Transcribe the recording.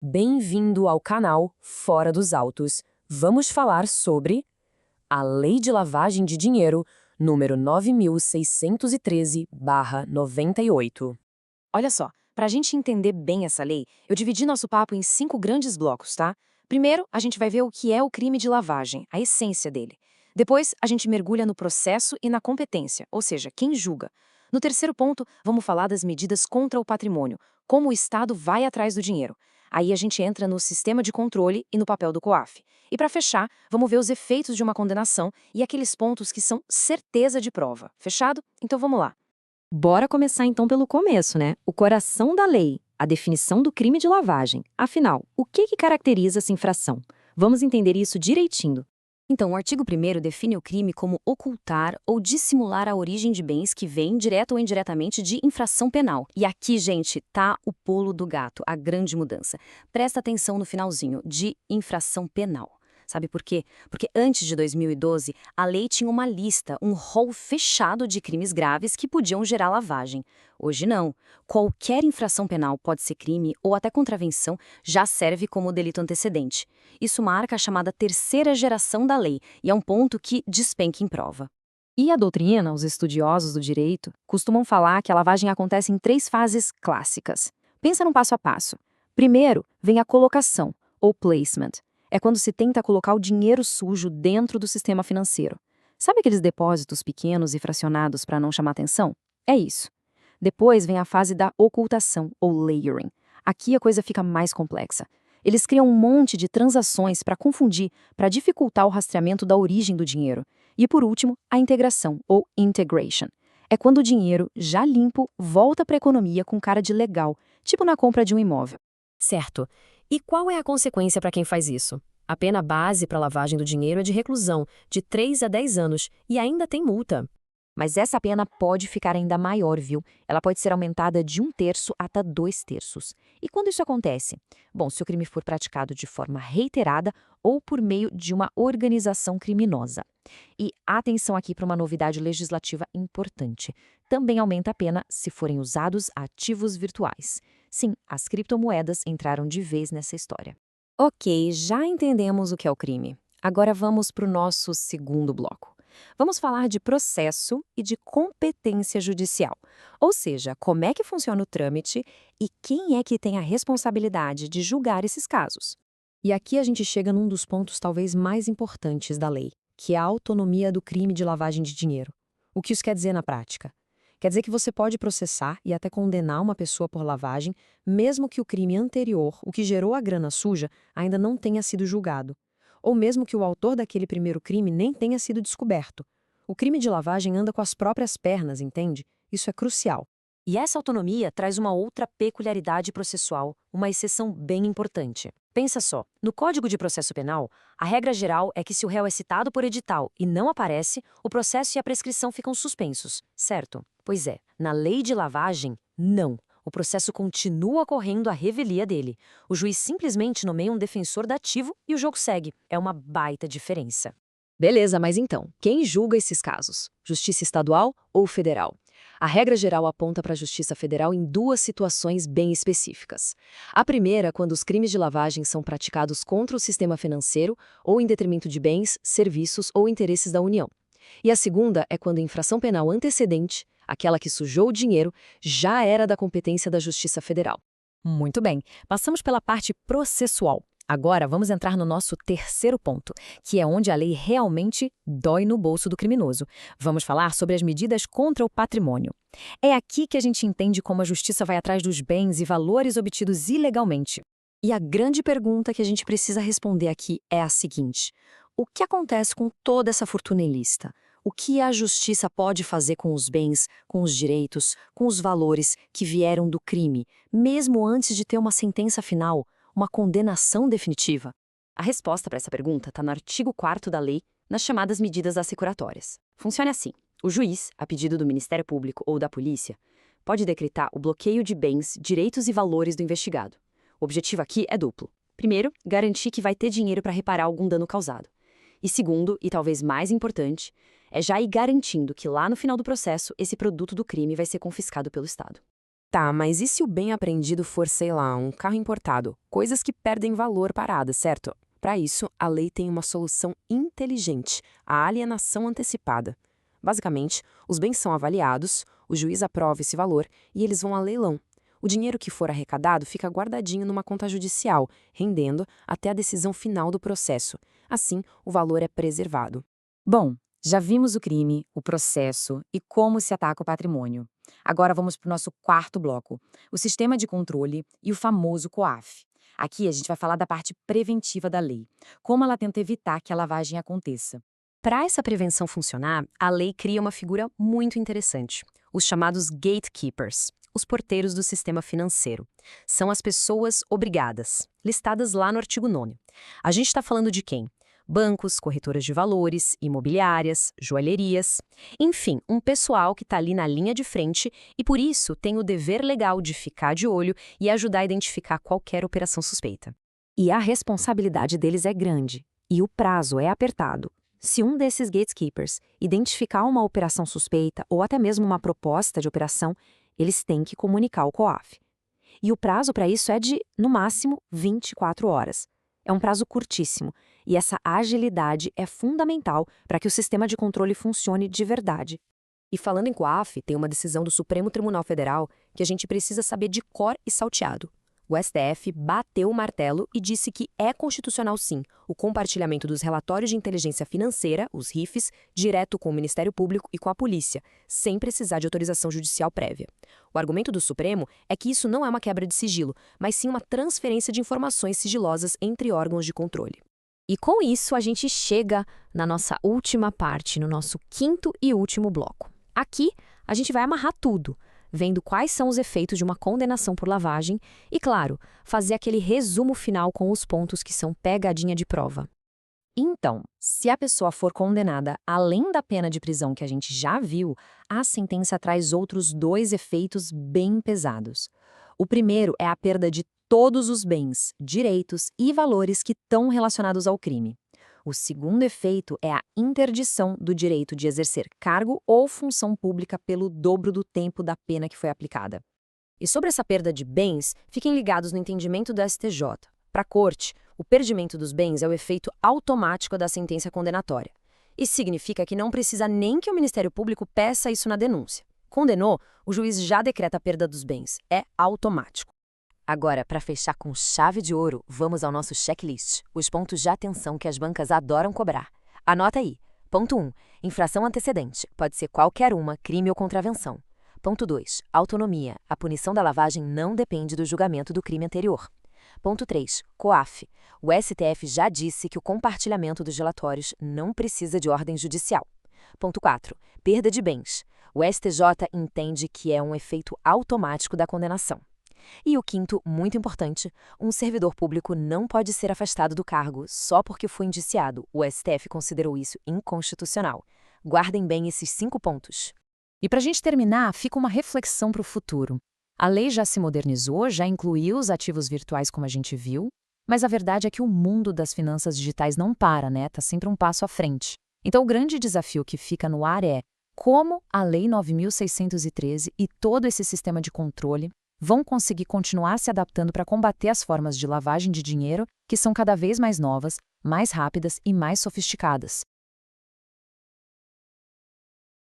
Bem-vindo ao canal Fora dos Autos. Vamos falar sobre a Lei de Lavagem de Dinheiro, número 9613/98. Olha só, para a gente entender bem essa lei, eu dividi nosso papo em 5 grandes blocos, tá? Primeiro, a gente vai ver o que é o crime de lavagem, a essência dele. Depois, a gente mergulha no processo e na competência, ou seja, quem julga. No terceiro ponto, vamos falar das medidas contra o patrimônio, como o Estado vai atrás do dinheiro. Aí a gente entra no sistema de controle e no papel do COAF. E para fechar, vamos ver os efeitos de uma condenação e aqueles pontos que são certeza de prova. Fechado? Então vamos lá. Bora começar então pelo começo, né? O coração da lei, a definição do crime de lavagem. Afinal, o que caracteriza essa infração? Vamos entender isso direitinho. Então, o artigo 1º define o crime como ocultar ou dissimular a origem de bens que vêm, direta ou indiretamente, de infração penal. E aqui, gente, tá o pulo do gato, a grande mudança. Presta atenção no finalzinho, de infração penal. Sabe por quê? Porque antes de 2012, a lei tinha uma lista, um rol fechado de crimes graves que podiam gerar lavagem. Hoje não. Qualquer infração penal pode ser crime ou até contravenção, já serve como delito antecedente. Isso marca a chamada terceira geração da lei e é um ponto que despenca em prova. E a doutrina, os estudiosos do direito, costumam falar que a lavagem acontece em 3 fases clássicas. Pensa num passo a passo. Primeiro, vem a colocação, ou placement. É quando se tenta colocar o dinheiro sujo dentro do sistema financeiro. Sabe aqueles depósitos pequenos e fracionados para não chamar atenção? É isso. Depois vem a fase da ocultação, ou layering. Aqui a coisa fica mais complexa. Eles criam um monte de transações para confundir, para dificultar o rastreamento da origem do dinheiro. E por último, a integração, ou integration. É quando o dinheiro, já limpo, volta para a economia com cara de legal, tipo na compra de um imóvel. Certo. E qual é a consequência para quem faz isso? A pena base para lavagem do dinheiro é de reclusão, de 3 a 10 anos, e ainda tem multa. Mas essa pena pode ficar ainda maior, viu? Ela pode ser aumentada de 1/3 até 2/3. E quando isso acontece? Bom, se o crime for praticado de forma reiterada ou por meio de uma organização criminosa. E atenção aqui para uma novidade legislativa importante. Também aumenta a pena se forem usados ativos virtuais. Sim, as criptomoedas entraram de vez nessa história. Ok, já entendemos o que é o crime. Agora vamos para o nosso segundo bloco. Vamos falar de processo e de competência judicial. Ou seja, como é que funciona o trâmite e quem é que tem a responsabilidade de julgar esses casos. E aqui a gente chega num dos pontos talvez mais importantes da lei, que é a autonomia do crime de lavagem de dinheiro. O que isso quer dizer na prática? Quer dizer que você pode processar e até condenar uma pessoa por lavagem, mesmo que o crime anterior, o que gerou a grana suja, ainda não tenha sido julgado. Ou mesmo que o autor daquele primeiro crime nem tenha sido descoberto. O crime de lavagem anda com as próprias pernas, entende? Isso é crucial. E essa autonomia traz uma outra peculiaridade processual, uma exceção bem importante. Pensa só, no Código de Processo Penal, a regra geral é que se o réu é citado por edital e não aparece, o processo e a prescrição ficam suspensos, certo? Pois é, na lei de lavagem, não. O processo continua correndo à revelia dele. O juiz simplesmente nomeia um defensor dativo e o jogo segue. É uma baita diferença. Beleza, mas então, quem julga esses casos? Justiça estadual ou federal? A regra geral aponta para a Justiça Federal em 2 situações bem específicas. A primeira, quando os crimes de lavagem são praticados contra o sistema financeiro ou em detrimento de bens, serviços ou interesses da União. E a segunda é quando a infração penal antecedente, aquela que sujou o dinheiro, já era da competência da Justiça Federal. Muito bem, passamos pela parte processual. Agora vamos entrar no nosso terceiro ponto, que é onde a lei realmente dói no bolso do criminoso. Vamos falar sobre as medidas contra o patrimônio. É aqui que a gente entende como a justiça vai atrás dos bens e valores obtidos ilegalmente. E a grande pergunta que a gente precisa responder aqui é a seguinte: o que acontece com toda essa fortuna ilícita? O que a justiça pode fazer com os bens, com os direitos, com os valores que vieram do crime, mesmo antes de ter uma sentença final? Uma condenação definitiva? A resposta para essa pergunta está no artigo 4º da lei, nas chamadas medidas assecuratórias. Funciona assim: o juiz, a pedido do Ministério Público ou da polícia, pode decretar o bloqueio de bens, direitos e valores do investigado. O objetivo aqui é duplo. Primeiro, garantir que vai ter dinheiro para reparar algum dano causado. E segundo, e talvez mais importante, é já ir garantindo que lá no final do processo esse produto do crime vai ser confiscado pelo Estado. Tá, mas e se o bem apreendido for, sei lá, um carro importado? Coisas que perdem valor paradas, certo? Para isso, a lei tem uma solução inteligente, a alienação antecipada. Basicamente, os bens são avaliados, o juiz aprova esse valor e eles vão a leilão. O dinheiro que for arrecadado fica guardadinho numa conta judicial, rendendo até a decisão final do processo. Assim, o valor é preservado. Bom, já vimos o crime, o processo e como se ataca o patrimônio. Agora vamos para o nosso quarto bloco, o sistema de controle e o famoso COAF. Aqui a gente vai falar da parte preventiva da lei, como ela tenta evitar que a lavagem aconteça. Para essa prevenção funcionar, a lei cria uma figura muito interessante, os chamados gatekeepers, os porteiros do sistema financeiro. São as pessoas obrigadas, listadas lá no artigo 9º. A gente está falando de quem? Bancos, corretoras de valores, imobiliárias, joalherias, enfim, um pessoal que está ali na linha de frente e, por isso, tem o dever legal de ficar de olho e ajudar a identificar qualquer operação suspeita. E a responsabilidade deles é grande, e o prazo é apertado. Se um desses gatekeepers identificar uma operação suspeita ou até mesmo uma proposta de operação, eles têm que comunicar ao COAF. E o prazo para isso é de, no máximo, 24 horas. É um prazo curtíssimo, e essa agilidade é fundamental para que o sistema de controle funcione de verdade. E falando em COAF, tem uma decisão do Supremo Tribunal Federal que a gente precisa saber de cor e salteado. O STF bateu o martelo e disse que é constitucional sim o compartilhamento dos relatórios de inteligência financeira, os RIFs, direto com o Ministério Público e com a polícia, sem precisar de autorização judicial prévia. O argumento do Supremo é que isso não é uma quebra de sigilo, mas sim uma transferência de informações sigilosas entre órgãos de controle. E com isso a gente chega na nossa última parte, no nosso quinto e último bloco. Aqui a gente vai amarrar tudo, vendo quais são os efeitos de uma condenação por lavagem e, claro, fazer aquele resumo final com os pontos que são pegadinha de prova. Então, se a pessoa for condenada além da pena de prisão que a gente já viu, a sentença traz outros 2 efeitos bem pesados. O primeiro é a perda de todos os bens, direitos e valores que estão relacionados ao crime. O segundo efeito é a interdição do direito de exercer cargo ou função pública pelo dobro do tempo da pena que foi aplicada. E sobre essa perda de bens, fiquem ligados no entendimento do STJ. Para a Corte, o perdimento dos bens é o efeito automático da sentença condenatória. Isso significa que não precisa nem que o Ministério Público peça isso na denúncia. Condenou, o juiz já decreta a perda dos bens. É automático. Agora, para fechar com chave de ouro, vamos ao nosso checklist, os pontos de atenção que as bancas adoram cobrar. Anota aí. Ponto 1. Infração antecedente. Pode ser qualquer uma, crime ou contravenção. Ponto 2. Autonomia. A punição da lavagem não depende do julgamento do crime anterior. Ponto 3. COAF. O STF já disse que o compartilhamento dos relatórios não precisa de ordem judicial. Ponto 4. Perda de bens. O STJ entende que é um efeito automático da condenação. E o quinto, muito importante, um servidor público não pode ser afastado do cargo só porque foi indiciado. O STF considerou isso inconstitucional. Guardem bem esses 5 pontos. E para a gente terminar, fica uma reflexão para o futuro. A lei já se modernizou, já incluiu os ativos virtuais como a gente viu, mas a verdade é que o mundo das finanças digitais não para, né? Tá sempre um passo à frente. Então o grande desafio que fica no ar é como a Lei 9.613 e todo esse sistema de controle vão conseguir continuar se adaptando para combater as formas de lavagem de dinheiro que são cada vez mais novas, mais rápidas e mais sofisticadas.